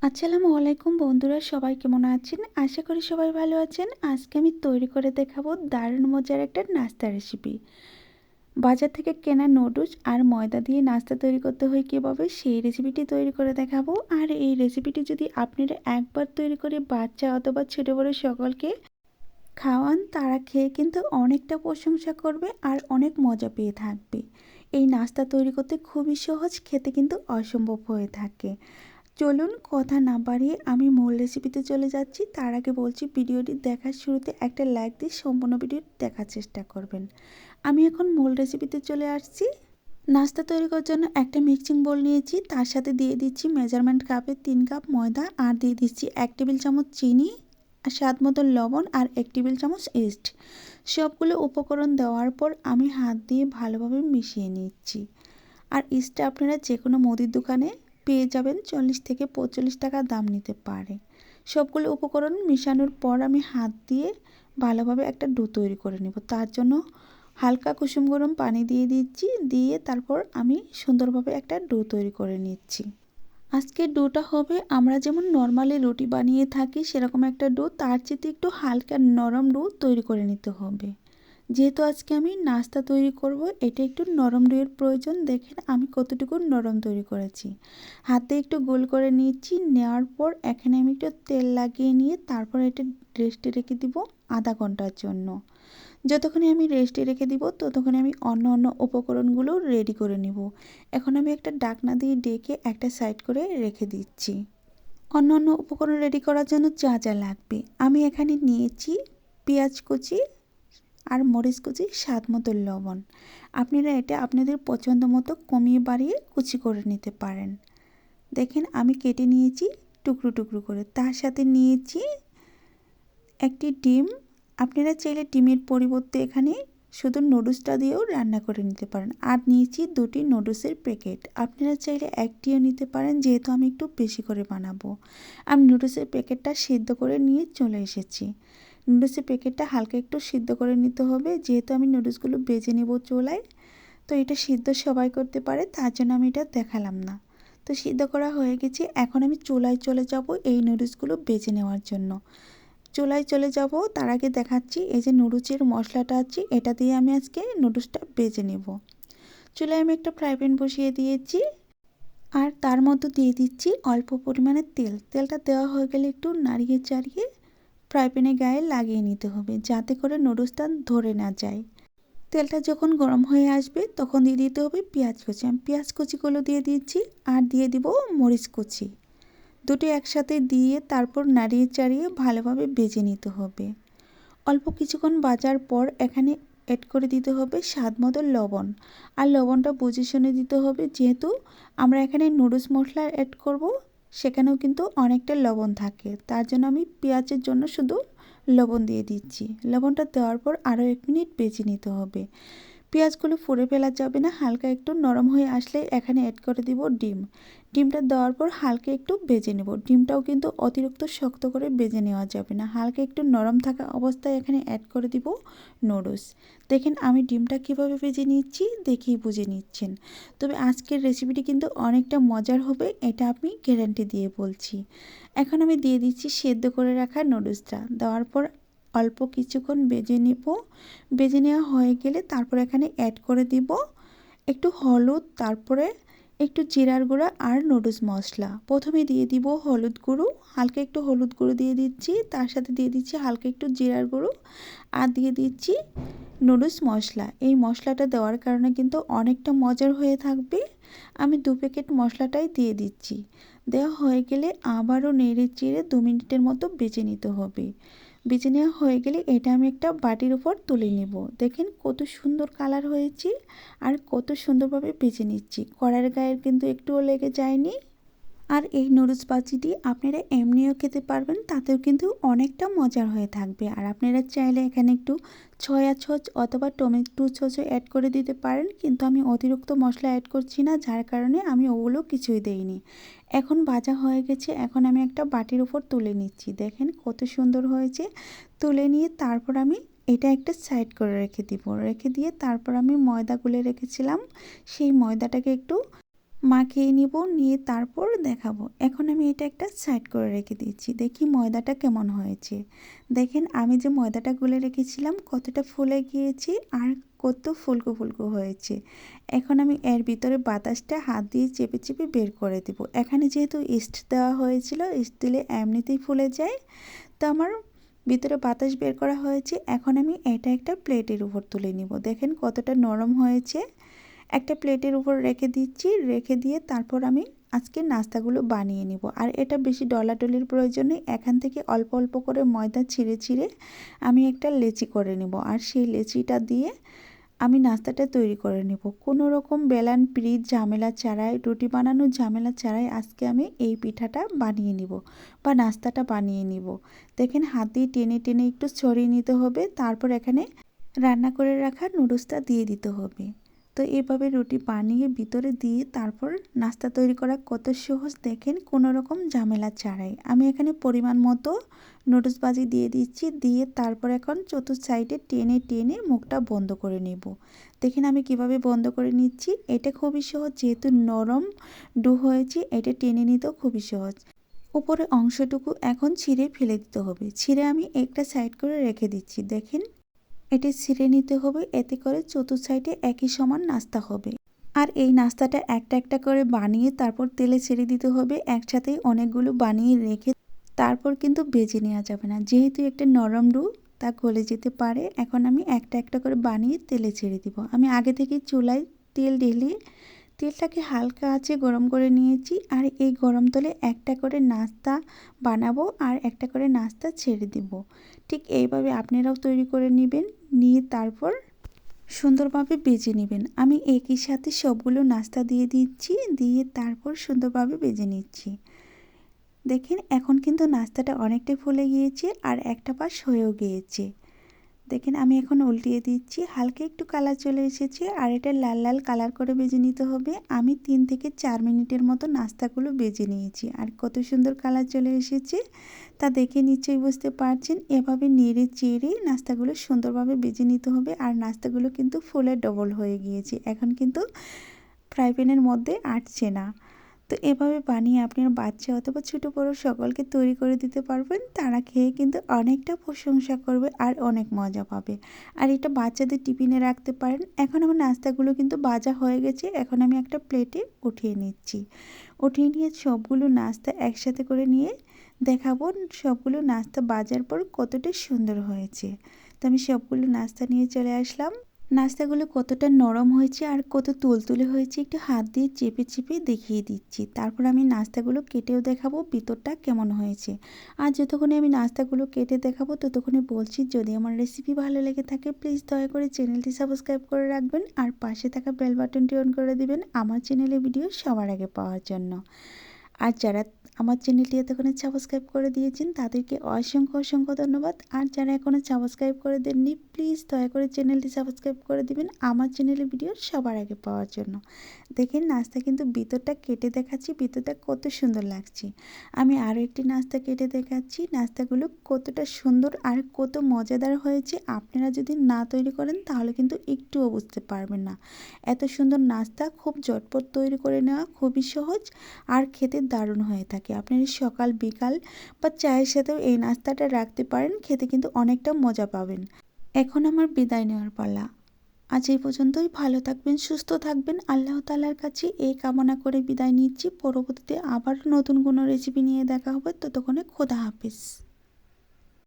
আসসালামু আলাইকুম বন্ধুরা, সবাই কেমন আছেন? আশা করি সবাই ভালো আছেন। আজকে আমি তৈরি করে দেখাবো দারুণ মজার একটা নাস্তা রেসিপি। বাজার থেকে কেনা নুডলস আর ময়দা দিয়ে নাস্তা তৈরি করতে হয় কীভাবে, সেই রেসিপিটি তৈরি করে দেখাবো। আর এই রেসিপিটি যদি আপনারা একবার তৈরি করে বাচ্চা অথবা ছোটো বড়ো সকলকে খাওয়ান, তারা খেয়ে কিন্তু অনেকটা প্রশংসা করবে আর অনেক মজা পেয়ে থাকবে। এই নাস্তা তৈরি করতে খুবই সহজ, খেতে কিন্তু অসম্ভব হয়ে থাকে। চলুন কথা না বাড়িয়ে আমি মূল রেসিপিতে চলে যাচ্ছি। তার আগে বলছি, ভিডিওটি দেখার শুরুতে একটা লাইক দিয়ে সম্পূর্ণ ভিডিওটি দেখার চেষ্টা করবেন। আমি এখন মূল রেসিপিতে চলে আসছি। নাস্তা তৈরি করার জন্য একটা মিক্সিং বোল নিয়েছি, তার সাথে দিয়ে দিচ্ছি মেজারমেন্ট কাপে 3 কাপ ময়দা, আর দিয়ে দিচ্ছি 1 টেবিল চামচ চিনি, আর স্বাদ মতো লবণ, আর 1 টেবিল চামচ ইস্ট। সবগুলো উপকরণ দেওয়ার পর আমি হাত দিয়ে ভালোভাবে মিশিয়ে নিচ্ছি। আর ইস্টটা আপনারা যে কোনো মুদির দোকানে পেয়ে যাবেন, 40 থেকে 45 টাকা দাম নিতে পারে। সবগুলো উপকরণ মিশানোর পর আমি হাত দিয়ে ভালোভাবে একটা ডো তৈরি করে নেব। তার জন্য হালকা কুসুম গরম পানি দিয়ে দিচ্ছি, দিয়ে তারপর আমি সুন্দরভাবে একটা ডো তৈরি করে নিচ্ছি। আজকে ডোটা হবে আমরা যেমন নর্মালি রুটি বানিয়ে থাকি সেরকম একটা ডো, তার চেয়ে একটু হালকা নরম ডো তৈরি করে নিতে হবে। যেহেতু আজকে আমি নাস্তা তৈরি করব, এটা একটু নরম ডোয়ের প্রয়োজন। দেখেন আমি কতটুকু নরম তৈরি করেছি। হাতে একটু গোল করে নিচ্ছি, নেওয়ার পর এখানে আমি একটু তেল লাগিয়ে নিয়ে তারপর এটা রেস্টে রেখে দিব আধা ঘন্টার জন্য। যতক্ষণে আমি রেস্টে রেখে দিব ততক্ষণে আমি অন্য উপকরণগুলো রেডি করে নিব। এখন আমি একটা ঢাকনা দিয়ে ডেকে একটা সাইড করে রেখে দিচ্ছি। অন্য উপকরণ রেডি করার জন্য যা যা লাগবে আমি এখানে নিয়েছি পেঁয়াজ কুচি আর মরিচ কুচি, স্বাদ মতো লবণ। আপনারা এটা আপনাদের পছন্দ মতো কমিয়ে বাড়িয়ে কুচি করে নিতে পারেন। দেখেন আমি কেটে নিয়েছি টুকরো টুকরো করে। তার সাথে নিয়েছি একটি ডিম। আপনারা চাইলে ডিমের পরিবর্তে এখানে শুধু নুডলসটা দিয়েও রান্না করে নিতে পারেন। আর নিয়েছি 2টি নুডলসের প্যাকেট। আপনারা চাইলে একটিও নিতে পারেন, যেহেতু আমি একটু বেশি করে বানাবো। আমি নুডলসের প্যাকেটটা সিদ্ধ করে নিয়ে চলে এসেছি। নুডলসের প্যাকেটটা হালকা একটু সিদ্ধ করে নিতে হবে, যেহেতু আমি নুডলসগুলো ভেজে নেব চুলায়। তো এটা সিদ্ধ সবাই করতে পারে, তার জন্য আমি এটা দেখালাম না। তো সিদ্ধ করা হয়ে গেছে, এখন আমি চুলায় চলে যাব এই নুডলসগুলো ভেজে নেওয়ার জন্য। চুলায় চলে যাব, তার আগে দেখাচ্ছি এই যে নুডলসের মশলাটা আছে, এটা দিয়ে আমি আজকে নুডলসটা ভেজে নেব। চুলায় আমি একটা ফ্রাই প্যান বসিয়ে দিয়েছি, আর তার মধ্যে দিয়ে দিচ্ছি অল্প পরিমাণে তেল। তেলটা দেওয়া হয়ে গেলে একটু নাড়িয়ে চাড়িয়ে ফ্রাই প্যানের গায়ে লাগিয়ে নিতে হবে, যাতে করে নুডলসটা ধরে না যায়। তেলটা যখন গরম হয়ে আসবে তখন দিয়ে দিতে হবে পেঁয়াজ কুচি। আমি পেঁয়াজ কুচিগুলো দিয়ে দিচ্ছি, আর দিয়ে দিব মরিচ কুচি। দুটো একসাথে দিয়ে তারপর নাড়িয়ে চাড়িয়ে ভালোভাবে ভেজে নিতে হবে। অল্প কিছুক্ষণ ভাজার পর এখানে অ্যাড করে দিতে হবে স্বাদ মতো লবণ। আর লবণটা বুঝে শুনে দিতে হবে, যেহেতু আমরা এখানে নুডলস মশলা অ্যাড করব, সেখানেও কিন্তু অনেকটা লবণ থাকে। তার জন্য আমি পেঁয়াজের জন্য শুধু লবণ দিয়ে দিচ্ছি। লবণটা দেওয়ার পর আরও 1 মিনিট ভেজে নিতে হবে। পেঁয়াজগুলো ফুঁড়ে ফেলা যাবে না, হালকা একটু নরম হয়ে আসলে এখানে অ্যাড করে দিব ডিম। ডিমটা দেওয়ার পর হালকা একটু ভেজে নেব। ডিমটাও কিন্তু অতিরিক্ত শক্ত করে ভেজে নেওয়া যাবে না, হালকা একটু নরম থাকা অবস্থায় এখানে অ্যাড করে দিব নুডলস। দেখেন আমি ডিমটা কীভাবে ভেজে নিচ্ছি দেখেই বুঝে নিচ্ছেন। তবে আজকের রেসিপিটি কিন্তু অনেকটা মজার হবে, এটা আমি গ্যারান্টি দিয়ে বলছি। এখন আমি দিয়ে দিচ্ছি সেদ্ধ করে রাখা নুডলসটা। দেওয়ার পর অল্প কিছুক্ষণ ভেজে নেব। ভেজে নেওয়া হয়ে গেলে তারপর এখানে অ্যাড করে দিব একটু হলুদ, তারপরে একটু জিরার গুঁড়া আর নুডলস মশলা। প্রথমে দিয়ে দিব হলুদ গুঁড়ো, হালকা একটু হলুদ গুঁড়ো দিয়ে দিচ্ছি, তার সাথে দিয়ে দিচ্ছি হালকা একটু জিরার গুঁড়ো, আর দিয়ে দিচ্ছি নুডলস মশলা। এই মশলাটা দেওয়ার কারণে কিন্তু অনেকটা মজার হয়ে থাকবে। আমি 2 প্যাকেট মশলাটাই দিয়ে দিচ্ছি। দেওয়া হয়ে গেলে আবারও নেড়ে চেড়ে 2 মিনিটের মতো ভেজে নিতে হবে। ভেজে নেওয়া হয়ে গেলে এটা আমি একটা বাটির উপর তুলে নেব। দেখেন কত সুন্দর কালার হয়েছে আর কত সুন্দরভাবে ভেজে নিচ্ছি। কড়াইয়ের গায়ে কিন্তু একটুও লেগে যায়নি। আর এই নুডলস ভাজিটি আপনারা এমনিও খেতে পারবেন, তাতেও কিন্তু অনেকটা মজার হয়ে থাকবে। আর আপনারা চাইলে এখানে একটু সয়া সস অথবা টমেটো সসও অ্যাড করে দিতে পারেন, কিন্তু আমি অতিরিক্ত মশলা অ্যাড করছি না, যার কারণে আমি ওগুলো কিছুই দেইনি। এখন ভাজা হয়ে গেছে, এখন আমি একটা বাটির উপর তুলে নিচ্ছি। দেখেন কত সুন্দর হয়েছে। তুলে নিয়ে তারপর আমি এটা একটা সাইড করে রেখে দিব। রেখে দিয়ে তারপর আমি ময়দা গুলে রেখেছিলাম, সেই ময়দাটাকে একটু মাখিয়ে নিব, নিয়ে তারপর দেখাবো। এখন আমি এটা একটা সাইড করে রেখে দিচ্ছি। দেখি ময়দাটা কেমন হয়েছে। দেখেন আমি যে ময়দাটা গুলে রেখেছিলাম কতটা ফুলে গিয়েছে আর কত ফুলকো ফুলকো হয়েছে। এখন আমি এর ভিতরে বাতাসটা হাত দিয়ে চেপে চেপে বের করে দেব। এখানে যেহেতু ইস্ট দেওয়া হয়েছিল, ইস্ট দিলে এমনিতেই ফুলে যায়, তো আমার ভিতরে বাতাস বের করা হয়েছে। এখন আমি এটা একটা প্লেটের উপর তুলে নিব। দেখেন কতটা নরম হয়েছে। একটা প্লেটের উপর রেখে দিচ্ছি, রেখে দিয়ে তারপর আমি আজকে নাস্তাগুলো বানিয়ে নিব। আর এটা বেশি ডলাডলির প্রয়োজন নেই। এখান থেকে অল্প অল্প করে ময়দা ছিঁড়ে ছিঁড়ে আমি একটা লেচি করে নেব, আর সেই লেচিটা দিয়ে আমি নাস্তাটা তৈরি করে নেব। কোনো রকম বেলান পিড়ির ঝামেলা ছাড়াই, রুটি বানানোর ঝামেলা ছাড়াই আজকে আমি এই পিঠাটা বানিয়ে নিব বা নাস্তাটা বানিয়ে নিব। দেখেন হাত দিয়ে টেনে টেনে একটু ছড়িয়ে নিতে হবে, তারপর এখানে রান্না করে রাখা নুডলসটা দিয়ে দিতে হবে। তো এভাবে রুটি বানিয়ে ভিতরে দিয়ে তারপর নাস্তা তৈরি করা কত সহজ, দেখেন কোনো রকম ঝামেলা ছাড়াই। আমি এখানে পরিমাণ মতো নুডলস ভাজি দিয়ে দিচ্ছি, দিয়ে তারপর এখন চতুর্থ সাইডে টেনে টেনে মুখটা বন্ধ করে নেব। দেখেন আমি কিভাবে বন্ধ করে নিচ্ছি। এটা খুবই সহজ, যেহেতু নরম ডো হয়েছে, এটা টেনে নিতেও খুবই সহজ। উপরে অংশটুকু এখন ছিঁড়ে ফেলে দিতে হবে। ছিঁড়ে আমি একটা সাইড করে রেখে দিচ্ছি। দেখেন এটি ছিঁড়ে নিতে হবে, এতে করে চতুর্থ সাইডে একই সমান নাস্তা হবে। আর এই নাস্তাটা একটা একটা করে বানিয়ে তারপর তেলে ছেড়ে দিতে হবে। একসাথেই অনেকগুলো বানিয়ে রেখে তারপর কিন্তু ভেজে নেওয়া যাবে না, যেহেতু একটা নরম ডো, তা গলে যেতে পারে। এখন আমি একটা একটা করে বানিয়ে তেলে ছেড়ে দিব। আমি আগে থেকে চুলায় তেল ঢেলে তেলটাকে হালকা আঁচে গরম করে নিয়েছি, আর এই গরম তেলে একটা করে নাস্তা বানাবো আর একটা করে নাস্তা ছেড়ে দিব। ঠিক এইভাবে আপনারাও তৈরি করে নেবেন, নিয়ে তারপর সুন্দরভাবে ভেজে নেবেন। আমি একই সাথে সবগুলো নাস্তা দিয়ে দিচ্ছি, দিয়ে তারপর সুন্দরভাবে ভেজে নিচ্ছি। দেখেন এখন কিন্তু নাস্তাটা অনেকটাই ফুলে গিয়েছে আর একটা পাশ হয়েও গিয়েছে। দেখেন আমি এখন উল্টিয়ে দিচ্ছি, হালকা একটু কালার চলে এসেছে, আর এটা লাল লাল কালার করে ভেজে নিতে হবে। আমি 3 থেকে 4 মিনিটের মতো নাস্তাগুলো ভেজে নিয়েছি, আর কত সুন্দর কালার চলে এসেছে তা দেখে নিশ্চয়ই বুঝতে পারছেন। এভাবে নেড়ে চেড়ে নাস্তাগুলো সুন্দরভাবে ভেজে নিতে হবে। আর নাস্তাগুলো কিন্তু ফুলে ডবল হয়ে গিয়েছে, এখন কিন্তু ফ্রাই প্যানের মধ্যে আটছে না। তো এভাবে বানিয়ে আপনার বাচ্চা অথবা ছোটো বড়ো সকলকে তৈরি করে দিতে পারবেন। তারা খেয়ে কিন্তু অনেকটা প্রশংসা করবে আর অনেক মজা পাবে। আর এটা বাচ্চাদের টিফিনে রাখতে পারেন। এখন আমার নাস্তাগুলো কিন্তু ভাজা হয়ে গেছে, এখন আমি একটা প্লেটে উঠিয়ে নিচ্ছি। উঠিয়ে নিয়ে সবগুলো নাস্তা একসাথে করে নিয়ে দেখাবো সবগুলো নাস্তা ভাজার পর কতটা সুন্দর হয়েছে। তো আমি সবগুলো নাস্তা নিয়ে চলে আসলাম। নাস্তাগুলো কতটা নরম হয়েছে আর কত তুলতুলে হয়েছে একটু হাত দিয়ে চেপে চেপে দেখিয়ে দিচ্ছি। তারপর আমি নাস্তাগুলো কেটেও দেখাবো ভিতরটা কেমন হয়েছে। আর যতক্ষণে আমি নাস্তাগুলো কেটে দেখাবো ততক্ষণে বলছি, যদি আমার রেসিপি ভালো লেগে থাকে প্লিজ দয়া করে চ্যানেলটি সাবস্ক্রাইব করে রাখবেন, আর পাশে থাকা বেল বাটনটি অন করে দিবেন আমার চ্যানেলে ভিডিও সবার আগে পাওয়ার জন্য। আর যারা আমার চ্যানেলটি এতক্ষণে সাবস্ক্রাইব করে দিয়েছেন তাদেরকে অসংখ্য অসংখ্য ধন্যবাদ। আর যারা এখনও সাবস্ক্রাইব করে দেননি প্লিজ দয়া করে চ্যানেলটি সাবস্ক্রাইব করে দিবেন আমার চ্যানেলে ভিডিও সবার আগে পাওয়ার জন্য। দেখেন নাস্তা কিন্তু ভিতরটা কেটে দেখাচ্ছি, ভিতরটা কত সুন্দর লাগছে। আমি আরও একটি নাস্তা কেটে দেখাচ্ছি। নাস্তাগুলো কতটা সুন্দর আর কত মজাদার হয়েছে, আপনারা যদি না তৈরি করেন তাহলে কিন্তু একটুও বুঝতে পারবেন না। এত সুন্দর নাস্তা খুব ঝটপট তৈরি করে নেওয়া, খুবই সহজ আর খেতে দারুণ হয়ে থাকে। আপনারা সকাল বিকাল বা চায়ের সাথেও এই নাস্তাটা রাখতে পারেন, খেতে কিন্তু অনেকটা মজা পাবেন। এখন আমার বিদায় নেওয়ার পালা। আজ এই পর্যন্তই। ভালো থাকবেন, সুস্থ থাকবেন, আল্লাহ তাআলার কাছে এই কামনা করে বিদায় নিচ্ছি। পরবর্তীতে আবার নতুন কোনো রেসিপি নিয়ে দেখা হবে, ততক্ষণে খোদা হাফেজ।